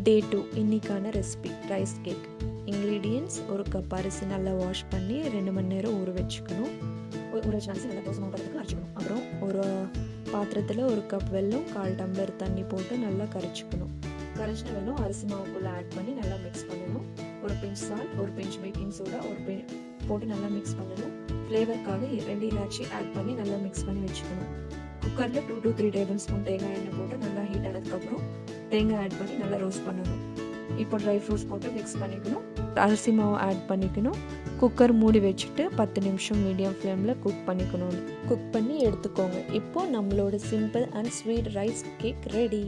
டே 2 இன்னைக்கான recipe rice cake. Ingredients: ஒரு cup அரிசி நல்லா வாஷ் பண்ணி 2 மணி நேரம் ஊற வச்சுக்கணும். ஊற வச்சு அரிசி நல்லா தோசை மாவுறதுக்கு அரைச்சிக்கணும். அப்புறம் ஒரு பாத்திரத்தில் ஒரு கப் வெல்லம் 1/4 டம்ளர் தண்ணி போட்டு நல்லா கரைச்சிக்கணும். கரைச்சின வெல்லம் அரிசி மாவுக்குள்ளே ஆட் பண்ணி நல்லா மிக்ஸ் பண்ணணும். ஒரு பிஞ்ச் சால்ட், ஒரு பிஞ்ச் பேக்கிங் சோடா போட்டு நல்லா மிக்ஸ் பண்ணணும். ஃப்ளேவருக்காக 2 இலாச்சி ஆட் பண்ணி நல்லா மிக்ஸ் பண்ணி வச்சுக்கணும். குக்கரில் 2 to 3 டேபிள் ஸ்பூன் தேங்காய் எண்ணெய் போட்டு நல்லா ஹீட் ஆனதுக்கப்புறம் தேங்காய் ஆட் பண்ணி நல்லா ரோஸ்ட் பண்ணணும். இப்போ ட்ரை ஃப்ரூட்ஸ் போட்டு மிக்ஸ் பண்ணிக்கணும். அரிசி மாவு ஆட் பண்ணிக்கணும். குக்கர் மூடி வச்சுட்டு 10 நிமிஷம் மீடியம் ஃப்ளேமில் குக் பண்ணி எடுத்துக்கோங்க. இப்போ நம்மளோட simple and sweet rice cake ready.